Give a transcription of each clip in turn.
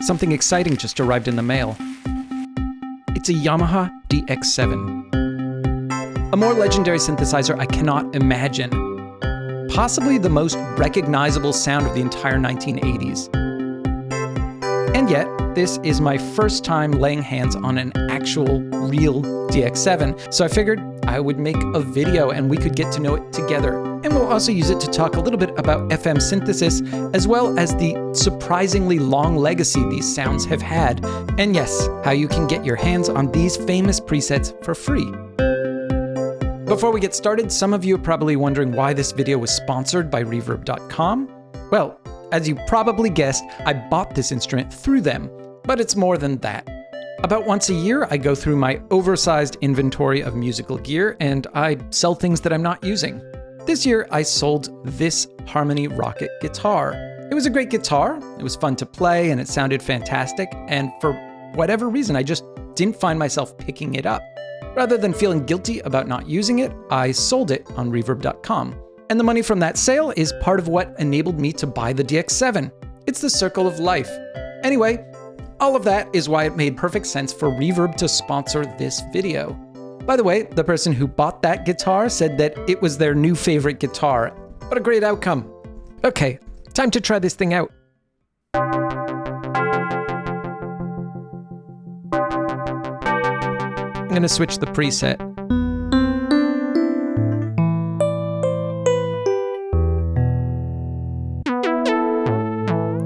Something exciting just arrived in the mail. It's a Yamaha DX7. A more legendary synthesizer I cannot imagine. Possibly the most recognizable sound of the entire 1980s. And yet, this is my first time laying hands on an actual, real DX7, so I figured I would make a video and we could get to know it together. And we'll also use it to talk a little bit about FM synthesis, as well as the surprisingly long legacy these sounds have had, and yes, how you can get your hands on these famous presets for free. Before we get started, some of you are probably wondering why this video was sponsored by Reverb.com. Well, as you probably guessed, I bought this instrument through them, but it's more than that. About once a year, I go through my oversized inventory of musical gear and I sell things that I'm not using. This year, I sold this Harmony Rocket guitar. It was a great guitar, it was fun to play, and it sounded fantastic, and for whatever reason, I just didn't find myself picking it up. Rather than feeling guilty about not using it, I sold it on Reverb.com. And the money from that sale is part of what enabled me to buy the DX7. It's the circle of life. Anyway, all of that is why it made perfect sense for Reverb to sponsor this video. By the way, the person who bought that guitar said that it was their new favorite guitar. What a great outcome. Okay, time to try this thing out. I'm gonna switch the preset.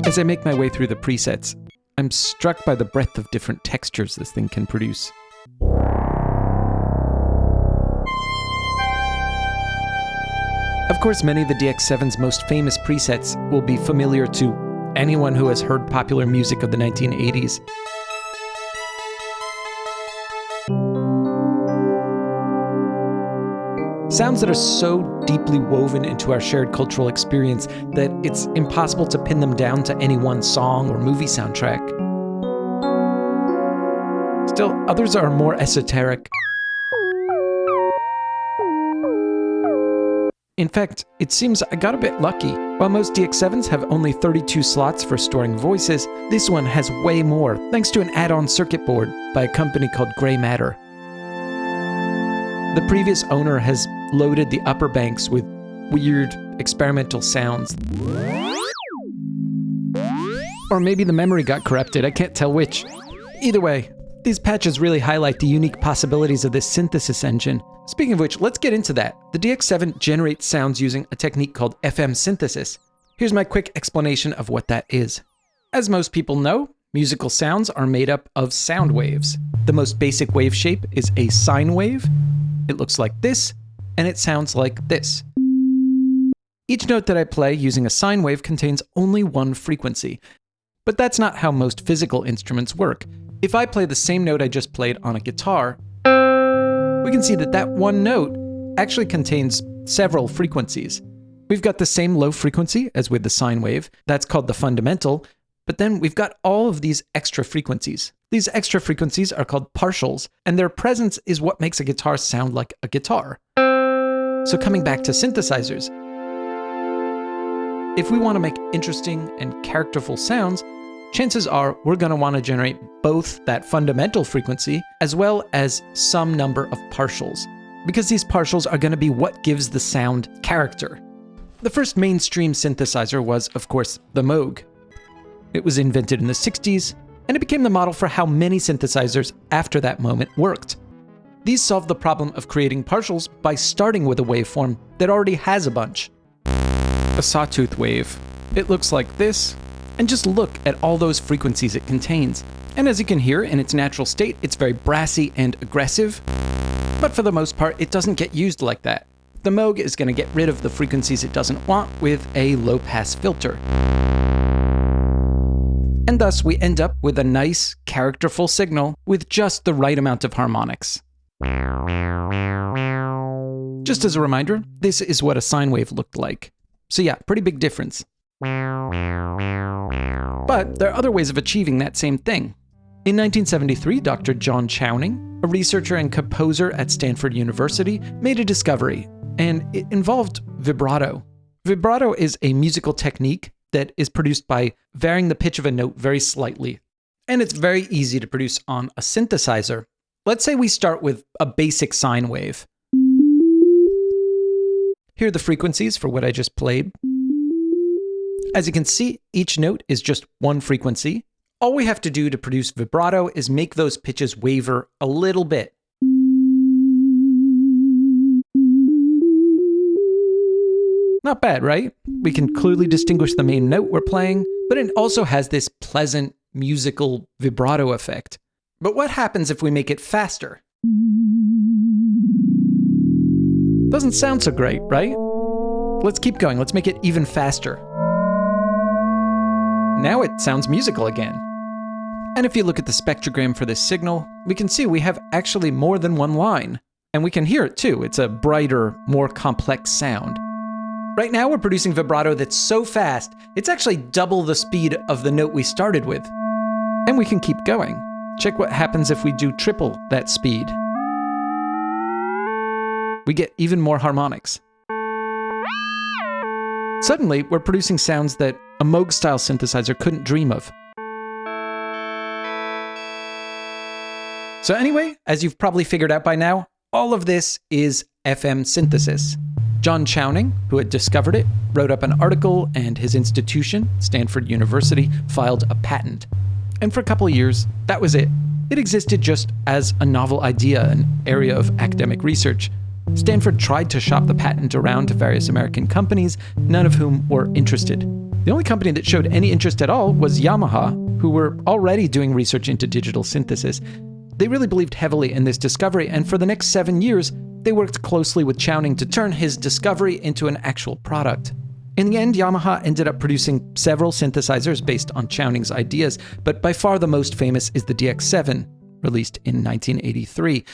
As I make my way through the presets, I'm struck by the breadth of different textures this thing can produce. Of course, many of the DX7's most famous presets will be familiar to anyone who has heard popular music of the 1980s. Sounds that are so deeply woven into our shared cultural experience that it's impossible to pin them down to any one song or movie soundtrack. Still, others are more esoteric. In fact, it seems I got a bit lucky. While most DX7s have only 32 slots for storing voices, this one has way more, thanks to an add-on circuit board by a company called Grey Matter. The previous owner has loaded the upper banks with weird, experimental sounds. Or maybe the memory got corrupted, I can't tell which. Either way, these patches really highlight the unique possibilities of this synthesis engine. Speaking of which, let's get into that. The DX7 generates sounds using a technique called FM synthesis. Here's my quick explanation of what that is. As most people know, musical sounds are made up of sound waves. The most basic wave shape is a sine wave. It looks like this, and it sounds like this. Each note that I play using a sine wave contains only one frequency. But that's not how most physical instruments work. If I play the same note I just played on a guitar, we can see that that one note actually contains several frequencies. We've got the same low frequency as with the sine wave, that's called the fundamental, but then we've got all of these extra frequencies. These extra frequencies are called partials, and their presence is what makes a guitar sound like a guitar. So coming back to synthesizers, if we want to make interesting and characterful sounds, chances are we're going to want to generate both that fundamental frequency as well as some number of partials, because these partials are going to be what gives the sound character. The first mainstream synthesizer was, of course, the Moog. It was invented in the 60s, and it became the model for how many synthesizers after that moment worked. These solved the problem of creating partials by starting with a waveform that already has a bunch. A sawtooth wave. It looks like this, and just look at all those frequencies it contains. And as you can hear, in its natural state, it's very brassy and aggressive, but for the most part, it doesn't get used like that. The Moog is going to get rid of the frequencies it doesn't want with a low-pass filter. And thus, we end up with a nice, characterful signal with just the right amount of harmonics. Just as a reminder, this is what a sine wave looked like. So yeah, pretty big difference. But there are other ways of achieving that same thing. In 1973, Dr. John Chowning, a researcher and composer at Stanford University, made a discovery, and it involved vibrato. Vibrato is a musical technique that is produced by varying the pitch of a note very slightly, And it's very easy to produce on a synthesizer. Let's say we start with a basic sine wave. Here are the frequencies for what I just played. As you can see, each note is just one frequency. All we have to do to produce vibrato is make those pitches waver a little bit. Not bad, right? We can clearly distinguish the main note we're playing, but it also has this pleasant musical vibrato effect. But what happens if we make it faster? Doesn't sound so great, right? Let's keep going. Let's make it even faster. Now it sounds musical again. And if you look at the spectrogram for this signal, we can see we have actually more than one line. And we can hear it too. It's a brighter, more complex sound. Right now we're producing vibrato that's so fast, it's actually double the speed of the note we started with. And we can keep going. Check what happens if we do triple that speed. We get even more harmonics. Suddenly, we're producing sounds that a Moog-style synthesizer couldn't dream of. So anyway, as you've probably figured out by now, all of this is FM synthesis. John Chowning, who had discovered it, wrote up an article, and his institution, Stanford University, filed a patent. And for a couple of years, that was it. It existed just as a novel idea, an area of academic research. Stanford tried to shop the patent around to various American companies, none of whom were interested. The only company that showed any interest at all was Yamaha, who were already doing research into digital synthesis. They really believed heavily in this discovery, and for the next 7 years, they worked closely with Chowning to turn his discovery into an actual product. In the end, Yamaha ended up producing several synthesizers based on Chowning's ideas, but by far the most famous is the DX7, released in 1983.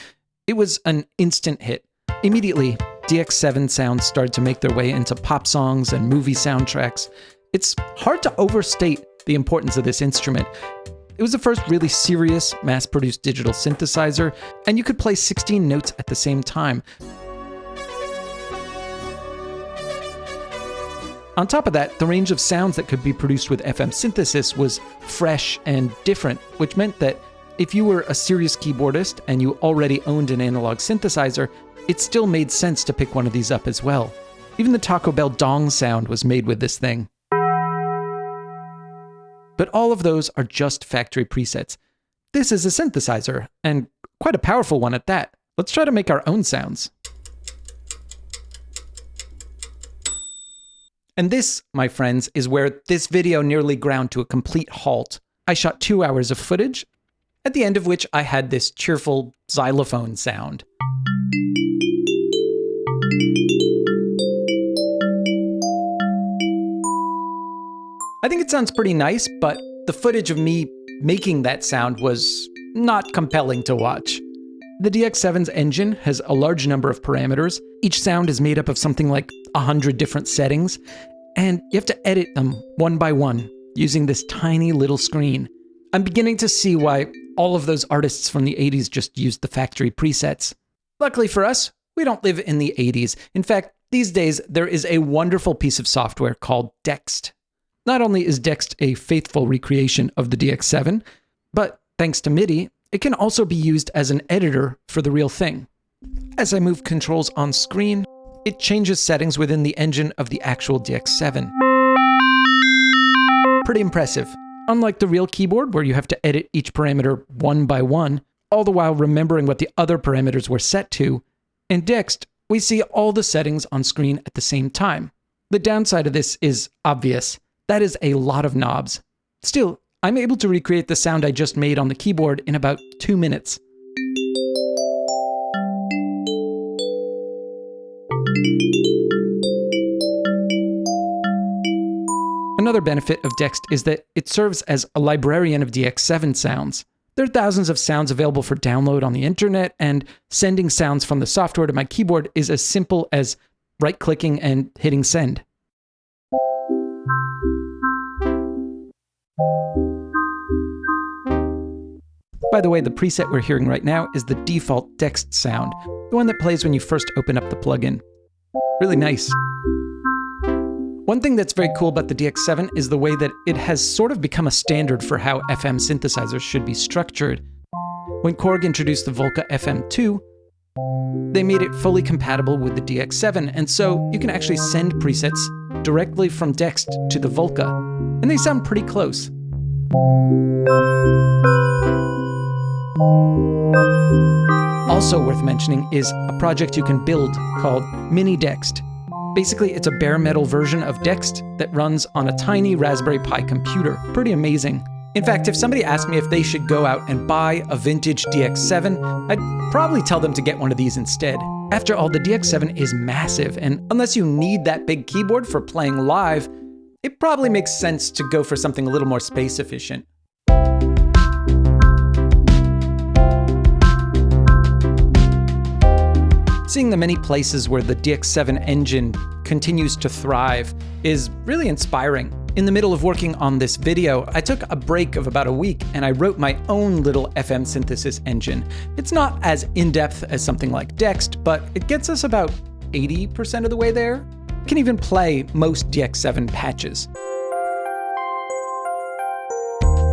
It was an instant hit. Immediately, DX7 sounds started to make their way into pop songs and movie soundtracks. It's hard to overstate the importance of this instrument. It was the first really serious, mass-produced digital synthesizer, and you could play 16 notes at the same time. On top of that, the range of sounds that could be produced with FM synthesis was fresh and different, which meant that if you were a serious keyboardist and you already owned an analog synthesizer, it still made sense to pick one of these up as well. Even the Taco Bell dong sound was made with this thing. But all of those are just factory presets. This is a synthesizer, and quite a powerful one at that. Let's try to make our own sounds. And this, my friends, is where this video nearly ground to a complete halt. I shot 2 hours of footage, at the end of which I had this cheerful xylophone sound. I think it sounds pretty nice, but the footage of me making that sound was not compelling to watch. The DX7's engine has a large number of parameters. Each sound is made up of something like 100 different settings, and you have to edit them one by one using this tiny little screen. I'm beginning to see why all of those artists from the 80s just used the factory presets. Luckily for us, we don't live in the 80s. In fact, these days, there is a wonderful piece of software called Dext. Not only is Dext a faithful recreation of the DX7, but thanks to MIDI, it can also be used as an editor for the real thing. As I move controls on screen, it changes settings within the engine of the actual DX7. Pretty impressive. Unlike the real keyboard, where you have to edit each parameter one by one, all the while remembering what the other parameters were set to, in Dext, we see all the settings on screen at the same time. The downside of this is obvious. That is a lot of knobs. Still, I'm able to recreate the sound I just made on the keyboard in about 2 minutes. Another benefit of Dext is that it serves as a librarian of DX7 sounds. There are thousands of sounds available for download on the internet, and sending sounds from the software to my keyboard is as simple as right-clicking and hitting send. By the way, the preset we're hearing right now is the default Dext sound, the one that plays when you first open up the plugin. Really nice. One thing that's very cool about the DX7 is the way that it has sort of become a standard for how FM synthesizers should be structured. When Korg introduced the Volca FM2, they made it fully compatible with the DX7, and so you can actually send presets directly from Dext to the Volca, and they sound pretty close. Also worth mentioning is a project you can build called Mini Dext. Basically, it's a bare metal version of Dext that runs on a tiny Raspberry Pi computer. Pretty amazing. In fact, if somebody asked me if they should go out and buy a vintage DX7, I'd probably tell them to get one of these instead. After all, the DX7 is massive, and unless you need that big keyboard for playing live, it probably makes sense to go for something a little more space efficient. Seeing the many places where the DX7 engine continues to thrive is really inspiring. In the middle of working on this video, I took a break of about a week and I wrote my own little FM synthesis engine. It's not as in-depth as something like Dext, but it gets us about 80% of the way there. It can even play most DX7 patches.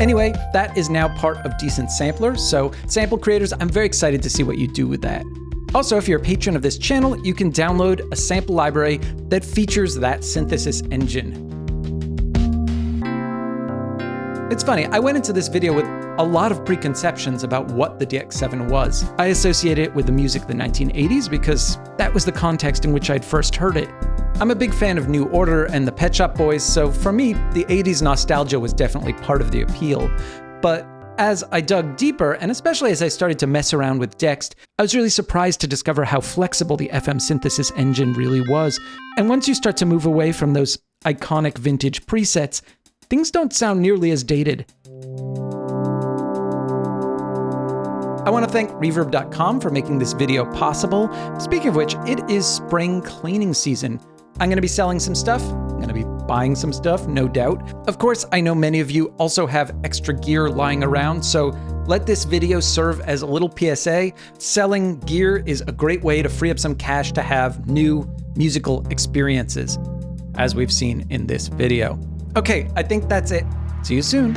Anyway, that is now part of Decent Sampler, so sample creators, I'm very excited to see what you do with that. Also, if you're a patron of this channel, you can download a sample library that features that synthesis engine. It's funny, I went into this video with a lot of preconceptions about what the DX7 was. I associate it with the music of the 1980s because that was the context in which I'd first heard it. I'm a big fan of New Order and the Pet Shop Boys, so for me, the 80s nostalgia was definitely part of the appeal. But as I dug deeper, and especially as I started to mess around with Dext, I was really surprised to discover how flexible the FM synthesis engine really was. And once you start to move away from those iconic vintage presets, things don't sound nearly as dated. I want to thank Reverb.com for making this video possible. Speaking of which, it is spring cleaning season. I'm going to be selling some stuff. I'm going to be buying some stuff, no doubt. Of course, I know many of you also have extra gear lying around, so let this video serve as a little PSA. Selling gear is a great way to free up some cash to have new musical experiences, as we've seen in this video. Okay, I think that's it. See you soon.